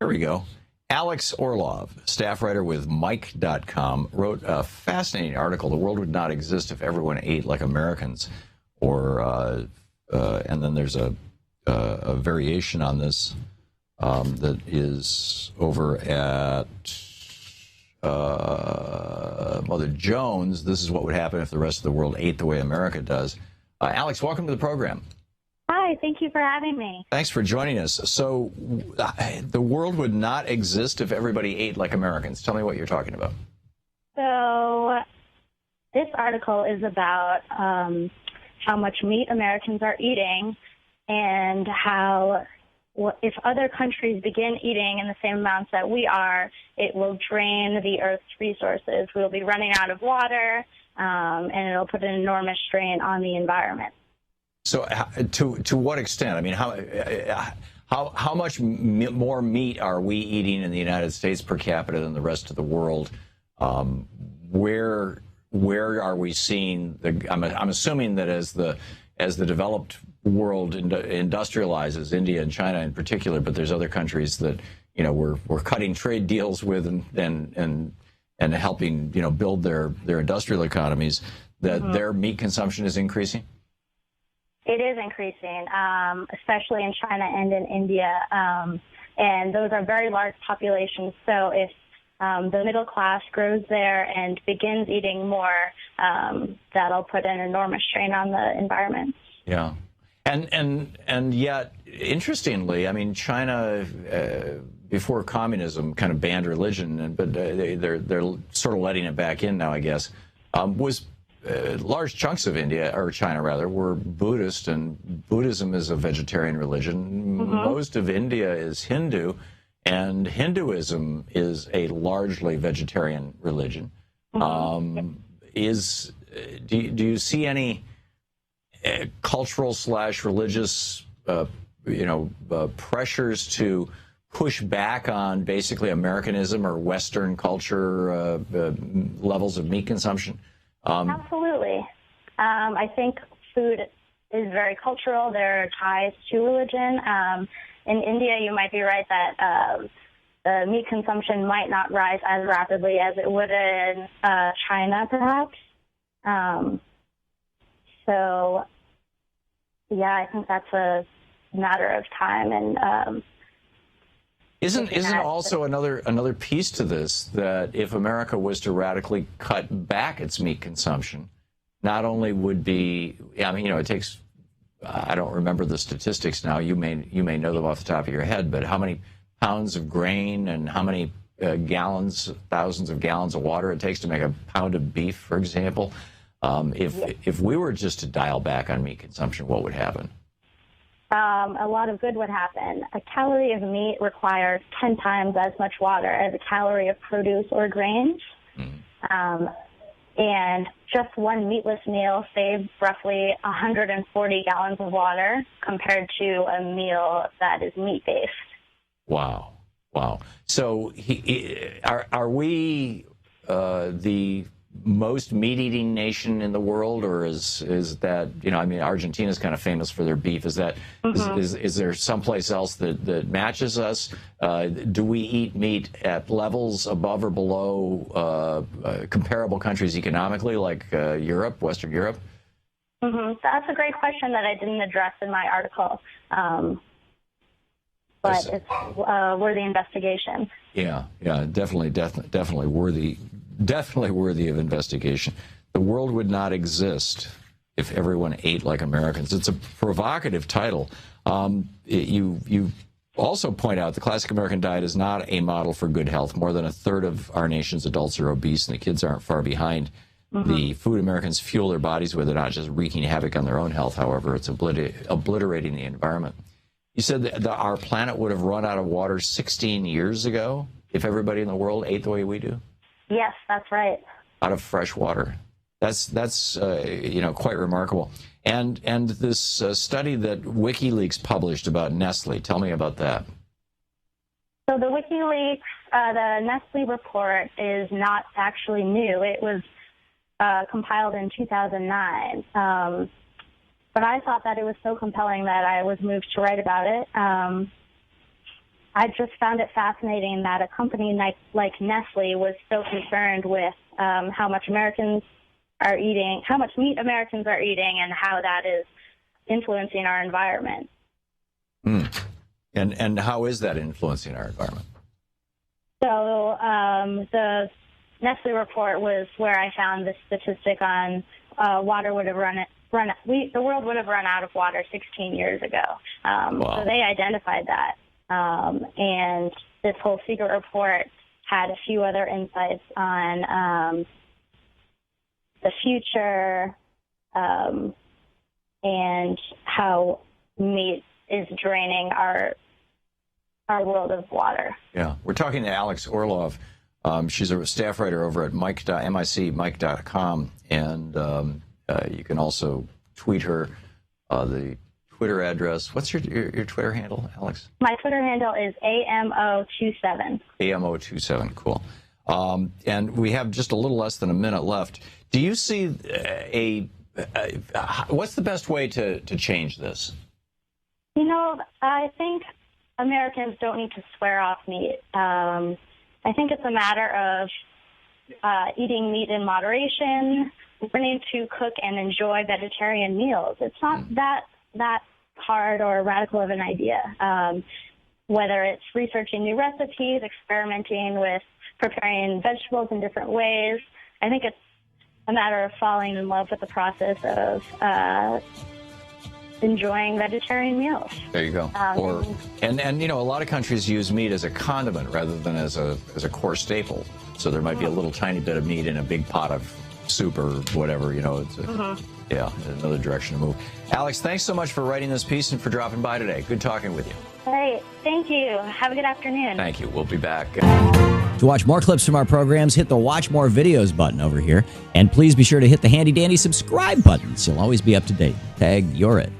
There we go. Alex Orlov, staff writer with Mike.com, wrote a fascinating article. The world would not exist if everyone ate like Americans. And then there's a variation on this that is over at Mother Jones. This is what would happen if the rest of the world ate the way America does. Alex, welcome to the program. Hi, thank you for having me. Thanks for joining us. So the world would not exist if everybody ate like Americans. Tell me what you're talking about. So this article is about how much meat Americans are eating and how if other countries begin eating in the same amounts that we are, it will drain the Earth's resources. We'll be running out of water, and it'll put an enormous strain on the environment. So to what extent? I mean, how much more meat are we eating in the United States per capita than the rest of the world? Where are we seeing the? I'm assuming that as the developed world industrializes, India and China in particular, but there's other countries that we're cutting trade deals with and helping build their industrial economies. That their meat consumption is increasing. It is increasing, especially in China and in India, and those are very large populations. So if the middle class grows there and begins eating more, that'll put an enormous strain on the environment. Yeah, and yet, interestingly, I mean, China before communism kind of banned religion, but they're sort of letting it back in now, I guess. Was large chunks of India, or China rather, were Buddhist, and Buddhism is a vegetarian religion. Most of India is Hindu, and Hinduism is a largely vegetarian religion. Do you see any cultural/religious pressures to push back on basically Americanism or Western culture levels of meat consumption? Absolutely. I think food is very cultural. There are ties to religion. In India, you might be right that the meat consumption might not rise as rapidly as it would in China, perhaps. So, yeah, I think that's a matter of time. And Isn't also another piece to this that if America was to radically cut back its meat consumption, not only would be, I mean, it takes, I don't remember the statistics now. You may know them off the top of your head, but how many pounds of grain and how many thousands of gallons of water it takes to make a pound of beef, for example. If we were just to dial back on meat consumption, what would happen? A lot of good would happen. A calorie of meat requires 10 times as much water as a calorie of produce or grains. And just one meatless meal saves roughly 140 gallons of water compared to a meal that is meat-based. Wow. So are we the most meat-eating nation in the world, or is that, I mean, Argentina's kind of famous for their beef. Is that is there someplace else that matches us? Do we eat meat at levels above or below comparable countries economically, like Europe, Western Europe? That's a great question that I didn't address in my article, but it's worthy investigation. Yeah, definitely worthy of investigation. The world would not exist if everyone ate like Americans. It's a provocative title. You also point out the classic American diet is not a model for good health. More than a third of our nation's adults are obese, and the kids aren't far behind. The food Americans fuel their bodies with are not just wreaking havoc on their own health, however, it's obliterating the environment. You said that our planet would have run out of water 16 years ago if everybody in the world ate the way we do? Yes, that's right. Out of fresh water. That's quite remarkable. And this study that WikiLeaks published about Nestle, tell me about that. So the WikiLeaks, the Nestle report is not actually new. It was compiled in 2009. But I thought that it was so compelling that I was moved to write about it. I just found it fascinating that a company like Nestle was so concerned with how much Americans are eating, how much meat Americans are eating, and how that is influencing our environment. And how is that influencing our environment? So the Nestle report was where I found the statistic on water would have the world would have run out of water 16 years ago. Wow. So they identified that. And this whole secret report had a few other insights on the future and how meat is draining our world of water. Yeah, we're talking to Alex Orlov. She's a staff writer over at mike.com, and you can also tweet her. The Twitter address. What's your Twitter handle, Alex? My Twitter handle is AMO27. AMO27, cool. And we have just a little less than a minute left. Do you see what's the best way to change this? You know, I think Americans don't need to swear off meat. I think it's a matter of eating meat in moderation, learning to cook and enjoy vegetarian meals. It's not that hard or radical of an idea. Whether it's researching new recipes, experimenting with preparing vegetables in different ways, I think it's a matter of falling in love with the process of enjoying vegetarian meals. There you go. And you know, a lot of countries use meat as a condiment rather than as a core staple. So there might be a little tiny bit of meat in a big pot of soup or whatever. You know, it's yeah, another direction to move. Alex, thanks so much for writing this piece and for dropping by today. Good talking with you. All right. Thank you. Have a good afternoon. Thank you. We'll be back. To watch more clips from our programs, hit the Watch More Videos button over here. And please be sure to hit the handy-dandy subscribe button so you'll always be up to date. Tag, you're it.